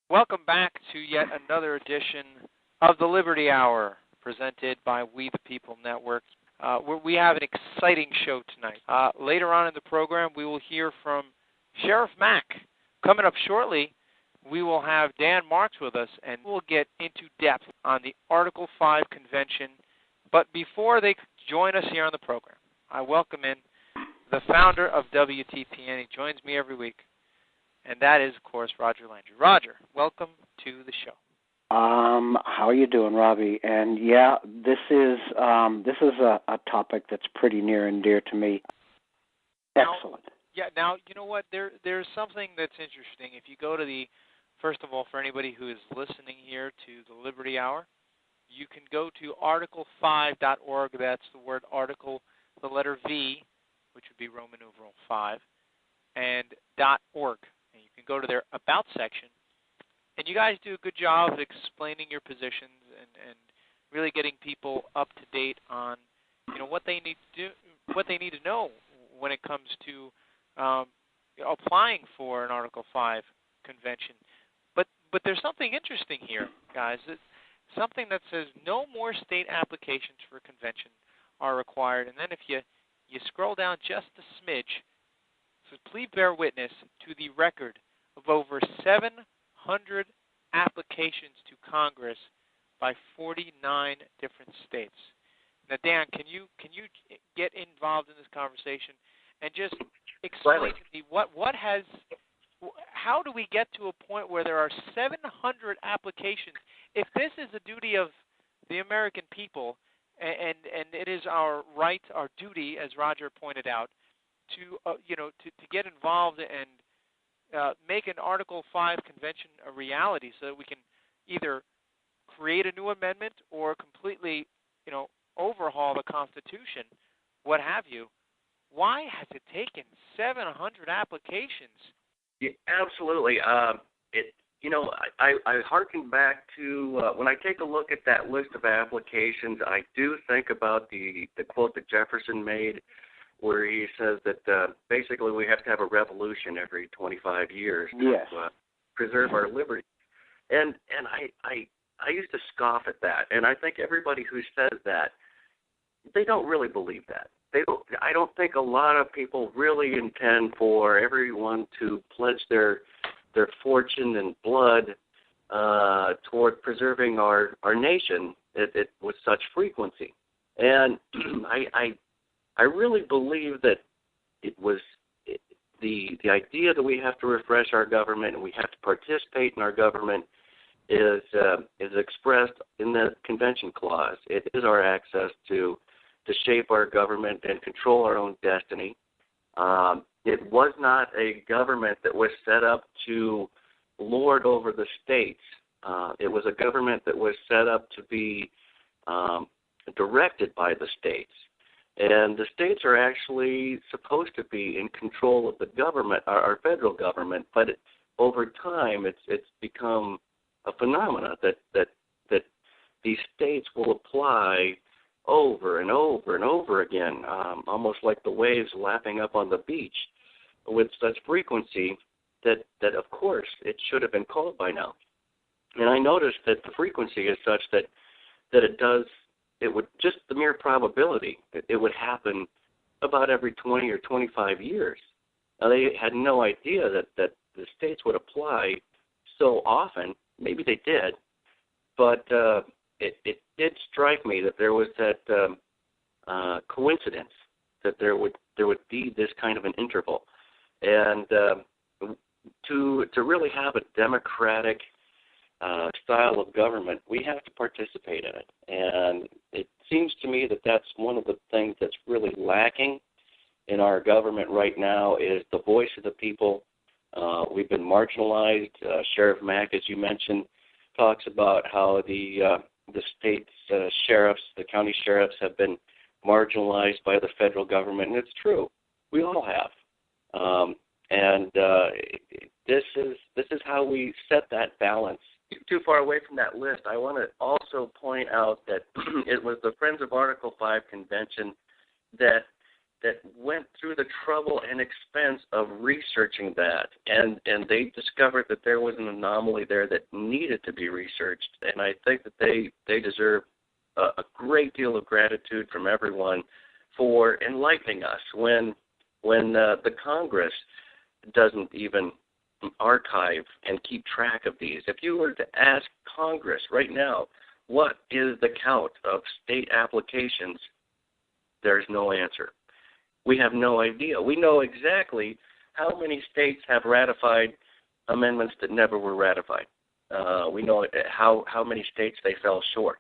Welcome back to yet another edition of the Liberty Hour, presented by We the People Network. We have an exciting show tonight. Later on in the program, we will hear from Sheriff Mack. Coming up shortly, we will have Dan Marks with us, and we'll get into depth on the Article 5 convention. But before they join us here on the program, I welcome in the founder of WTPN. He joins me every week, and that is, of course, Roger Landry. Roger, welcome to the show. How are you doing, Robbie? And yeah, this is a topic that's pretty near and dear to me. Excellent. Now you know what? There's something that's interesting. If you go to first of all, for anybody who is listening here to the Liberty Hour, you can go to article5.org. That's the word article, the letter V, which would be Roman numeral 5, and .org. And you can go to their About section. And you guys do a good job of explaining your positions and really getting people up to date on, what they need to do, what they need to know when it comes to applying for an Article 5 convention. But there's something interesting here, guys. It's something that says no more state applications for a convention are required. And then if you scroll down just a smidge, so please bear witness to the record of over 700 applications to Congress by 49 different states. Now, Dan, can you get involved in this conversation and just explain to me how do we get to a point where there are 700 applications? If this is the duty of the American people, and it is our right, our duty, as Roger pointed out, to get involved and make an Article 5 convention a reality, so that we can either create a new amendment or completely, overhaul the Constitution, what have you. Why has it taken 700 applications? Yeah, absolutely. I hearken back to when I take a look at that list of applications, I do think about the quote that Jefferson made, where he says that basically we have to have a revolution every 25 years to preserve our liberty. And I used to scoff at that, and I think everybody who says that, they don't really believe that. I don't think a lot of people really intend for everyone to pledge their fortune and blood toward preserving our nation with such frequency. And I really believe that it was the idea that we have to refresh our government and we have to participate in our government is expressed in the Convention Clause. It is our access to shape our government and control our own destiny. It was not a government that was set up to lord over the states. It was a government that was set up to be directed by the states. And the states are actually supposed to be in control of the government, our federal government, but over time it's become a phenomenon that these states will apply over and over and over again, almost like the waves lapping up on the beach, with such frequency that of course it should have been called by now. And I noticed that the frequency is such that it would just the mere probability that it would happen about every 20 or 25 years. Now, they had no idea that the states would apply so often. Maybe they did, but it did strike me that there was that coincidence that there would be this kind of an interval, and to really have a democratic style of government, we have to participate in it, and it seems to me that that's one of the things that's really lacking in our government right now is the voice of the people. We've been marginalized. Sheriff Mack, as you mentioned, talks about how the state's sheriffs, the county sheriffs, have been marginalized by the federal government, and it's true. We all have. This is how we set that balance. Too far away from that list, I want to also point out that it was the Friends of Article 5 convention that that went through the trouble and expense of researching that, and they discovered that there was an anomaly there that needed to be researched, and I think that they deserve a great deal of gratitude from everyone for enlightening us when the Congress doesn't even archive and keep track of these. If you were to ask Congress right now, what is the count of state applications, there's no answer. We have no idea. We know exactly how many states have ratified amendments that never were ratified. We know how many states they fell short.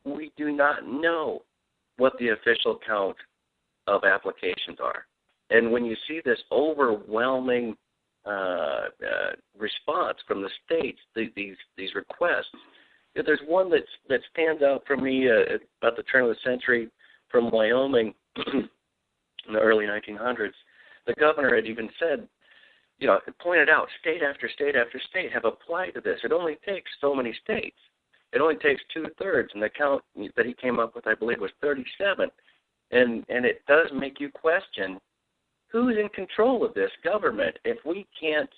We do not know what the official count of applications are. And when you see this overwhelming response from the states, these requests, there's one that stands out for me about the turn of the century from Wyoming in the early 1900s. The governor had even said, pointed out state after state after state have applied to this. It only takes so many states. It only takes 2/3, and the count that he came up with, I believe, was 37. And it does make you question, who's in control of this government? If we can't,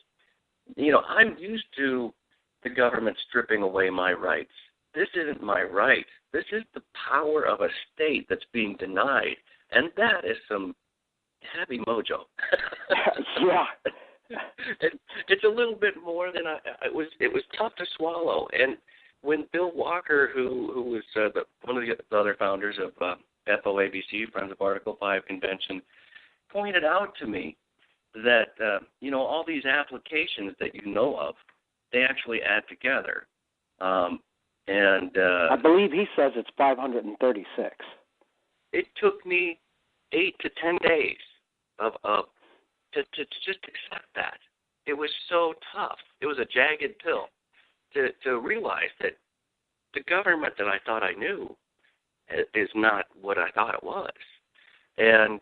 I'm used to the government stripping away my rights. This isn't my right. This is the power of a state that's being denied, and that is some heavy mojo. Yeah. It's a little bit more than it was tough to swallow. And when Bill Walker, who was one of the other founders of FOABC, Friends of Article 5 Convention, pointed out to me that, all these applications that you know of, they actually add together. I believe he says it's 536. It took me 8 to 10 days to just accept that. It was so tough. It was a jagged pill to realize that the government that I thought I knew is not what I thought it was. And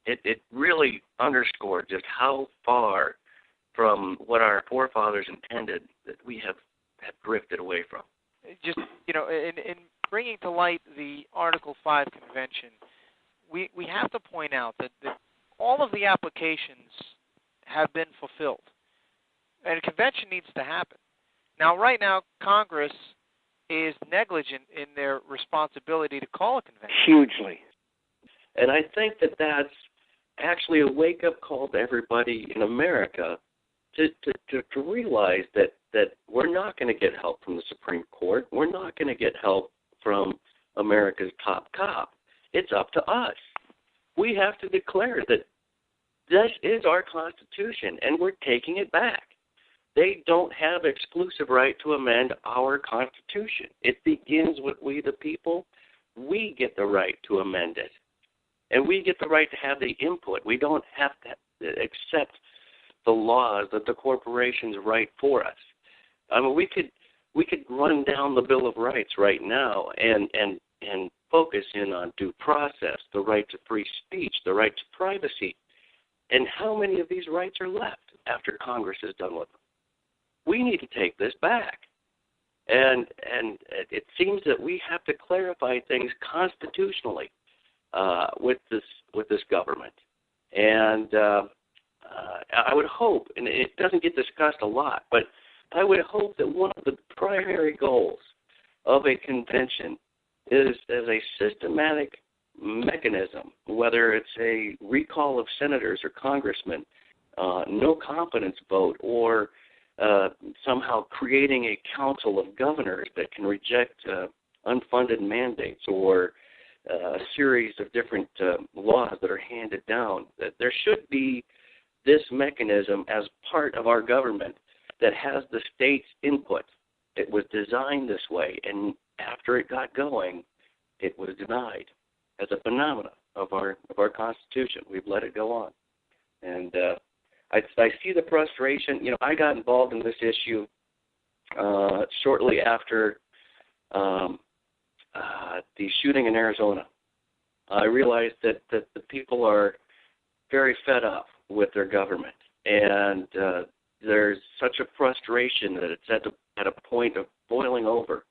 it really underscored just how far from what our forefathers intended that we have drifted away from. Just, in bringing to light the Article 5 Convention, we have to point out that all of the applications have been fulfilled. And a convention needs to happen. Now, right now, Congress is negligent in their responsibility to call a convention. Hugely. And I think that that's actually a wake-up call to everybody in America to realize that we're not going to get help from the Supreme Court. We're not going to get help from America's top cop. It's up to us. We have to declare that this is our Constitution, and we're taking it back. They don't have exclusive right to amend our Constitution. It begins with we the people. We get the right to amend it. And we get the right to have the input. We don't have to accept the laws that the corporations write for us. I mean, we could run down the Bill of Rights right now and focus in on due process, the right to free speech, the right to privacy. And how many of these rights are left after Congress is done with them? We need to take this back. And it seems that we have to clarify things constitutionally with this government. And I would hope, and it doesn't get discussed a lot, but I would hope that one of the primary goals of a convention is as a systematic mechanism, whether it's a recall of senators or congressmen, no confidence vote, or somehow creating a council of governors that can reject unfunded mandates or a series of different laws that are handed down. That there should be this mechanism as part of our government that has the state's input. It was designed this way, and after it got going, it was denied as a phenomenon of our Constitution. We've let it go on. And I see the frustration. I got involved in this issue shortly after the shooting in Arizona. I realized that the people are very fed up with their government, and there's such a frustration that it's at a point of boiling over.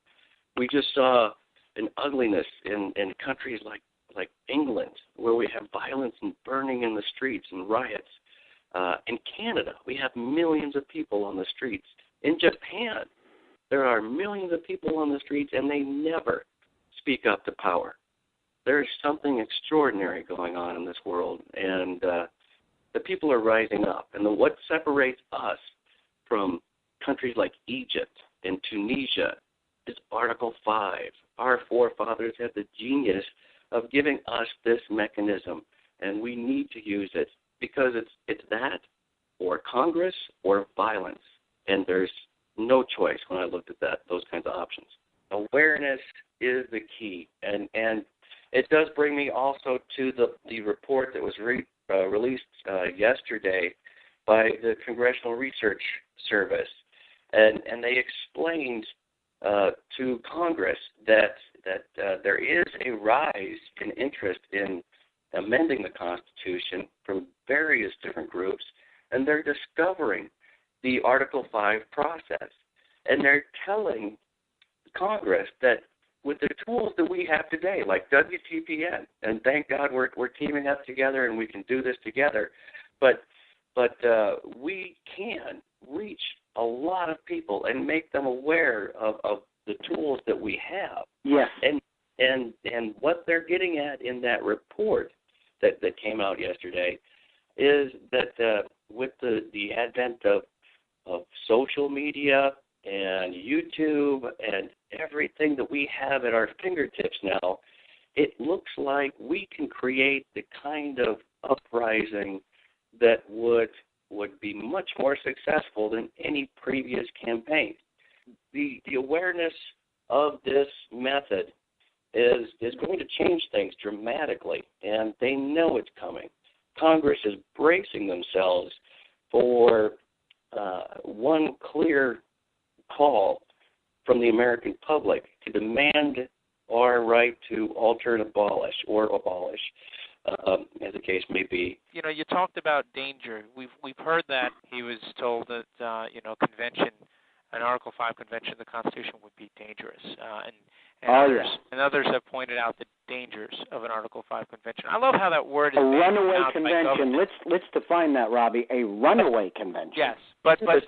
We just saw an ugliness in countries like England, where we have violence and burning in the streets and riots. In Canada, we have millions of people on the streets. In Japan, there are millions of people on the streets, and they never speak up to power. There's something extraordinary going on in this world, and the people are rising up. And what separates us from countries like Egypt and Tunisia is Article 5. Our forefathers had the genius of giving us this mechanism, and we need to use it because it's that or Congress or violence, and there's no choice when I looked at those kinds of options. Awareness is the key, and it does bring me also to the report that was released yesterday by the Congressional Research Service, and they explained to Congress that there is a rise in interest in amending the Constitution from various different groups, and they're discovering the Article 5 process. And they're telling Congress that with the tools that we have today, like WTPN, and thank God we're teaming up together and we can do this together, but we can reach a lot of people and make them aware of the tools that we have. Yes. And what they're getting at in that report that came out yesterday is that with the advent of social media and YouTube and everything that we have at our fingertips now, it looks like we can create the kind of uprising that would be much more successful than any previous campaign. The awareness of this method is going to change things dramatically, and they know it's coming. Congress is bracing themselves for one clear call from the American public to demand our right to alter and abolish, as the case may be. You know, you talked about danger. We've heard that he was told that an Article 5 convention of the Constitution would be dangerous, and others have pointed out the dangers of an Article 5 convention. I love how that word is a runaway convention. Let's define that, Robbie. A runaway convention. Yes, but I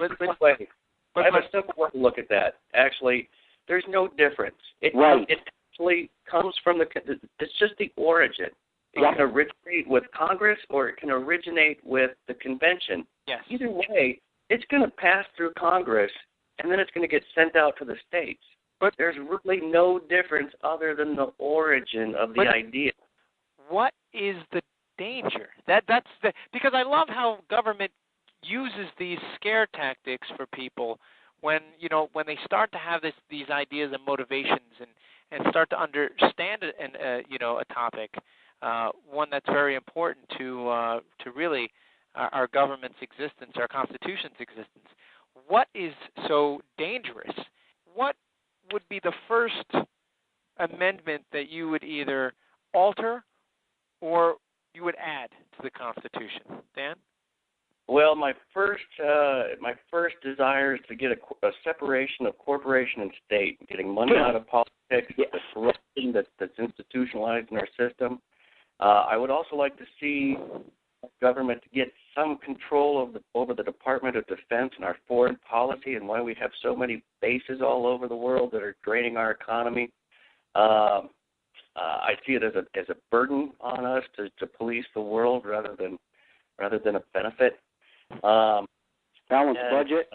have a simple way to look at that. Actually, there's no difference. It actually comes from it's just the origin. It can originate with Congress or it can originate with the convention. Yes. Either way, it's going to pass through Congress, and then it's going to get sent out to the states. But there's really no difference other than the origin of the idea. What is the danger? That's because I love how government uses these scare tactics for people when they start to have these ideas and motivations and start to understand a topic, one that's very important to really our government's existence, our Constitution's existence. What is so dangerous? What would be the first amendment that you would either alter or you would add to the Constitution, Dan? Well, my first desire is to get a separation of corporation and state, getting money out of politics, the corruption that's institutionalized in our system. I would also like to see government to get some control over the Department of Defense and our foreign policy and why we have so many bases all over the world that are draining our economy. I see it as a burden on us to police the world rather than a benefit. Balanced budget.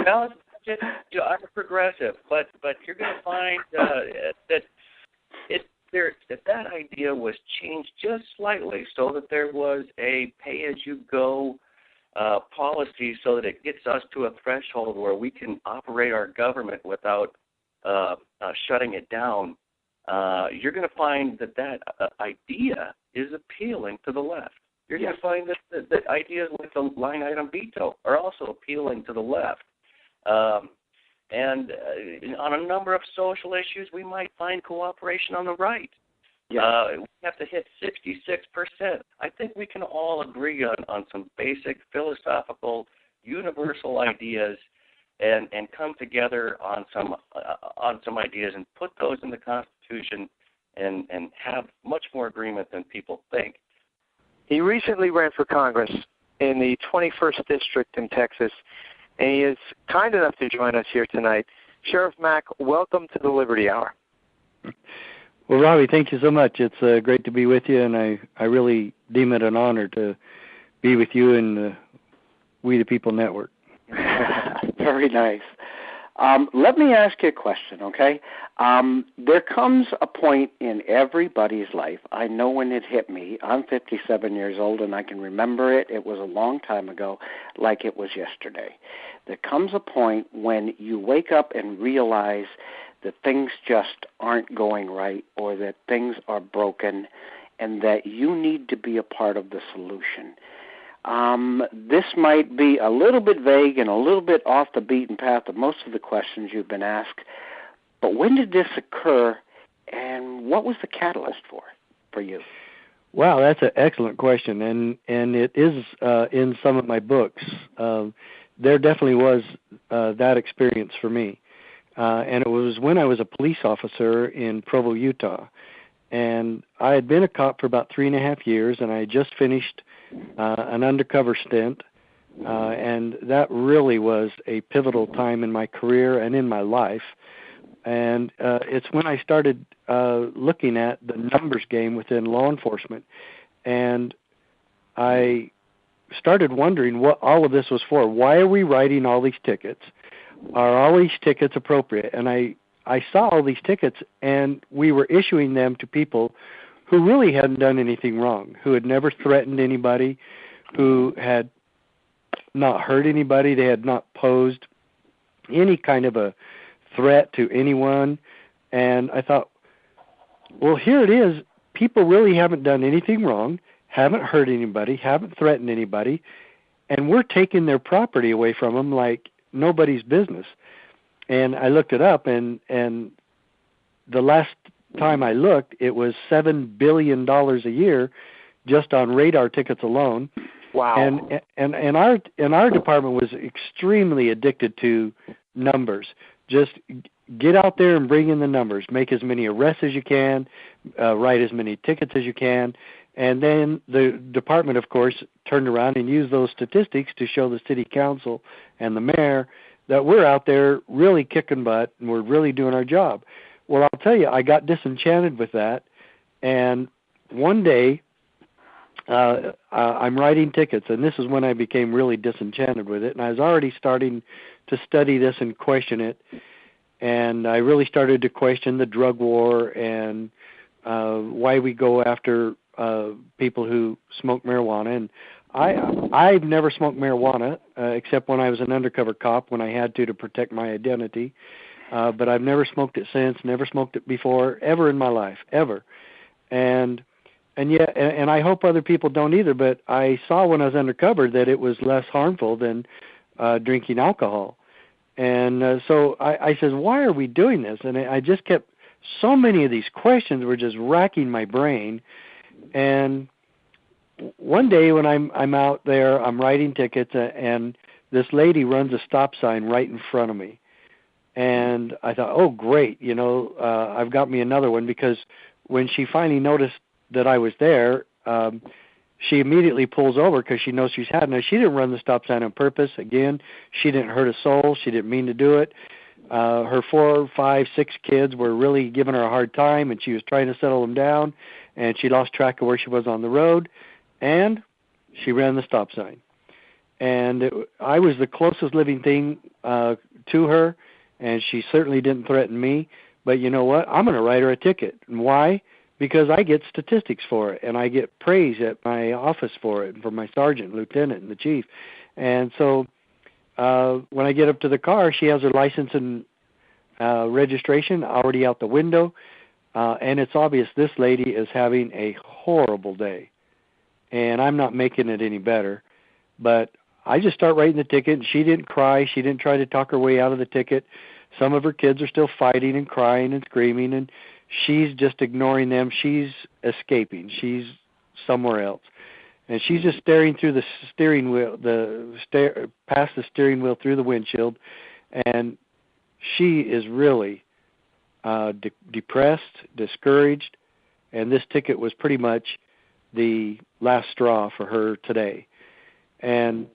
Balanced budget. I'm a progressive, but you're going to find that idea was changed just slightly so that there was a pay-as-you-go policy so that it gets us to a threshold where we can operate our government without shutting it down. You're going to find that idea is appealing to the left. You're going to find that ideas like the line item veto are also appealing to the left. And on a number of social issues, we might find cooperation on the right. We have to hit 66%. I think we can all agree on some basic philosophical, universal ideas and come together on some ideas and put those in the Constitution and have much more agreement than people think. He recently ran for Congress in the 21st District in Texas, and he is kind enough to join us here tonight. Sheriff Mack, welcome to the Liberty Hour. Well, Robbie, thank you so much. It's great to be with you, and I really deem it an honor to be with you and the We the People Network. Very nice. Let me ask you a question, okay? There comes a point in everybody's life. I know when it hit me. I'm 57 years old, and I can remember it. It was a long time ago, like it was yesterday. There comes a point when you wake up and realize that things just aren't going right, or that things are broken, and that you need to be a part of the solution. This might be a little bit vague and a little bit off the beaten path of most of the questions you've been asked, but when did this occur, and what was the catalyst for you? Wow, that's an excellent question, and it is in some of my books. There definitely was that experience for me, and it was when I was a police officer in Provo, Utah, and I had been a cop for about 3.5 years, and I had just finished an undercover stint, and that really was a pivotal time in my career and in my life. And it's when I started looking at the numbers game within law enforcement, and I started wondering what all of this was for. Why are we writing all these tickets? Are all these tickets appropriate? And I saw all these tickets, and we were issuing them to people who really hadn't done anything wrong, who had never threatened anybody, who had not hurt anybody, they had not posed any kind of a threat to anyone. And I thought, well, here it is. People really haven't done anything wrong, haven't hurt anybody, haven't threatened anybody, and we're taking their property away from them like nobody's business. And I looked it up, and the last time I looked, it was $7 billion a year just on radar tickets alone. Wow. And our department was extremely addicted to numbers. Just get out there and bring in the numbers. Make as many arrests as you can, write as many tickets as you can. And then the department, of course, turned around and used those statistics to show the city council and the mayor that we're out there really kicking butt and we're really doing our job. Well, I'll tell you, I got disenchanted with that, and one day I'm writing tickets, and this is when I became really disenchanted with it, and I was already starting to study this and question it, and I really started to question the drug war and why we go after people who smoke marijuana. And I've never smoked marijuana except when I was an undercover cop when I had to protect my identity. But I've never smoked it since, never smoked it before, ever in my life, ever. And I hope other people don't either, but I saw when I was undercover that it was less harmful than drinking alcohol. And so I said, why are we doing this? And I just kept, so many of these questions were just racking my brain. And one day when I'm out there, I'm writing tickets, and this lady runs a stop sign right in front of me. And I thought, oh, great, I've got me another one, because when she finally noticed that I was there, she immediately pulls over because she knows she's had it. Now, she didn't run the stop sign on purpose. Again, she didn't hurt a soul. She didn't mean to do it. Her 4, 5, 6 kids were really giving her a hard time, and she was trying to settle them down, and she lost track of where she was on the road, and she ran the stop sign. And I was the closest living thing to her, and she certainly didn't threaten me. But you know what? I'm going to write her a ticket. And why? Because I get statistics for it, and I get praise at my office for it, and from my sergeant, lieutenant, and the chief. And so when I get up to the car, she has her license and registration already out the window, and it's obvious this lady is having a horrible day. And I'm not making it any better. But I just start writing the ticket, and she didn't cry. She didn't try to talk her way out of the ticket. Some of her kids are still fighting and crying and screaming, and she's just ignoring them. She's escaping. She's somewhere else. And she's just staring through the steering wheel, past the steering wheel through the windshield, and she is really depressed, discouraged, and this ticket was pretty much the last straw for her today. And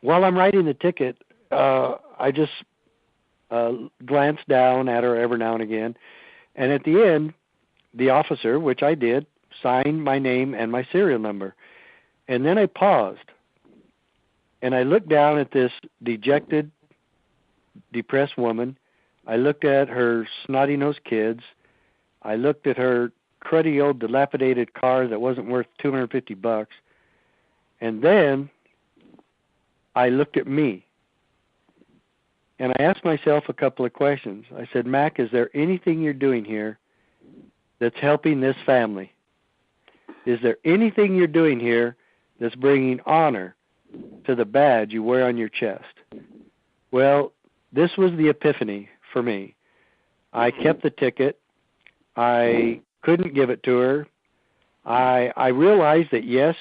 while I'm writing the ticket, I just glance down at her every now and again, and at the end, the officer, which I did, signed my name and my serial number. And then I paused, and I looked down at this dejected, depressed woman. I looked at her snotty-nosed kids. I looked at her cruddy old dilapidated car that wasn't worth $250. And then I looked at me. And I asked myself a couple of questions. I said, Mac, is there anything you're doing here that's helping this family? Is there anything you're doing here that's bringing honor to the badge you wear on your chest? Well, this was the epiphany for me. I kept the ticket. I couldn't give it to her. I realized that, yes,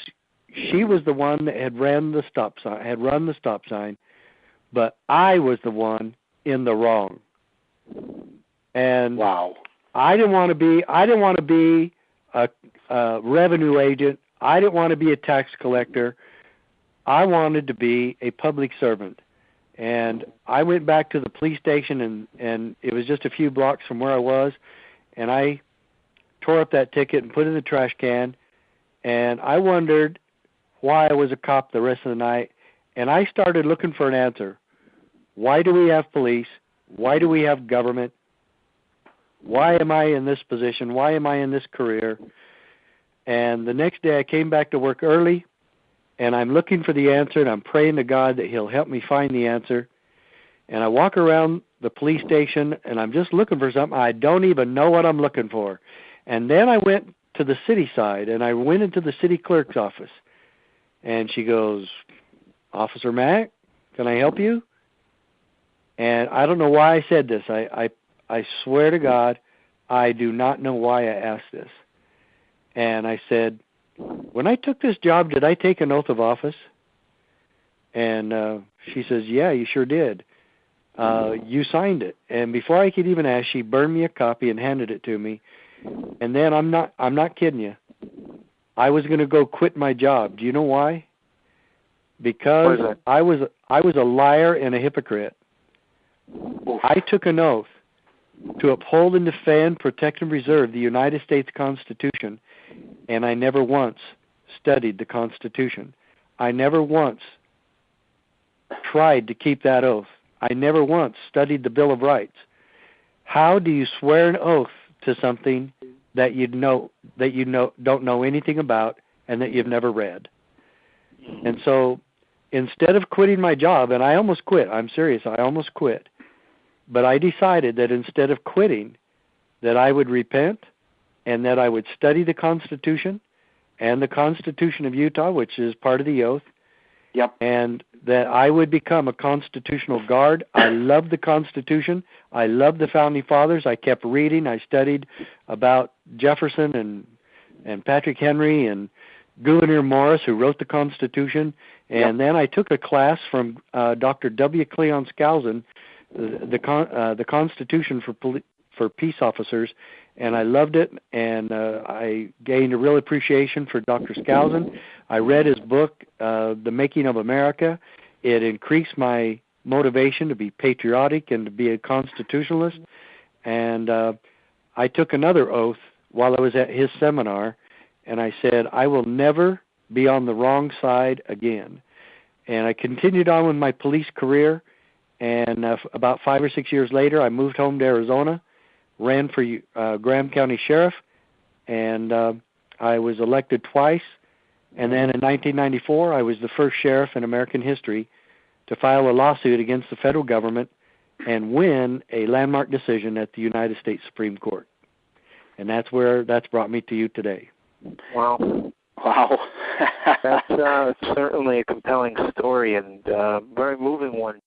she was the one that had run the stop sign, but I was the one in the wrong. And wow. I didn't want to be a revenue agent. I didn't want to be a tax collector. I wanted to be a public servant. And I went back to the police station, and it was just a few blocks from where I was, and I tore up that ticket and put it in the trash can, and I wondered why I was a cop the rest of the night, and I started looking for an answer. Why do we have police? Why do we have government? Why am I in this position? Why am I in this career? And the next day I came back to work early, and I'm looking for the answer, and I'm praying to God that he'll help me find the answer. And I walk around the police station, and I'm just looking for something. I don't even know what I'm looking for. And then I went to the city side, and I went into the city clerk's office. And she goes, Officer Mack, can I help you? And I don't know why I said this. I swear to God, I do not know why I asked this. And I said, when I took this job, did I take an oath of office? And she says, yeah, you sure did. You signed it. And before I could even ask, she burned me a copy and handed it to me. And then I'm not kidding you, I was going to go quit my job. Do you know why? Because I was a liar and a hypocrite. I took an oath to uphold and defend, protect, and preserve the United States Constitution, and I never once studied the Constitution. I never once tried to keep that oath. I never once studied the Bill of Rights. How do you swear an oath to something that you don't know anything about and that you've never read? And so instead of quitting my job, and I almost quit, I'm serious, I almost quit, but I decided that instead of quitting, that I would repent and that I would study the Constitution and the Constitution of Utah, which is part of the oath, yep, and that I would become a constitutional guard. I love the Constitution. I love the Founding Fathers. I kept reading. I studied about Jefferson and Patrick Henry and Gouverneur Morris, who wrote the Constitution. And then I took a class from Dr. W. Cleon Skousen, the Constitution for Peace Officers, and I loved it, and I gained a real appreciation for Dr. Skousen. I read his book, The Making of America. It increased my motivation to be patriotic and to be a constitutionalist. And I took another oath while I was at his seminar, and I said, I will never be on the wrong side again. And I continued on with my police career, and about 5 or 6 years later, I moved home to Arizona, ran for Graham County Sheriff, and I was elected twice. And then in 1994, I was the first sheriff in American history to file a lawsuit against the federal government and win a landmark decision at the United States Supreme Court. And that's brought me to you today. Wow. That's certainly a compelling story and very moving one,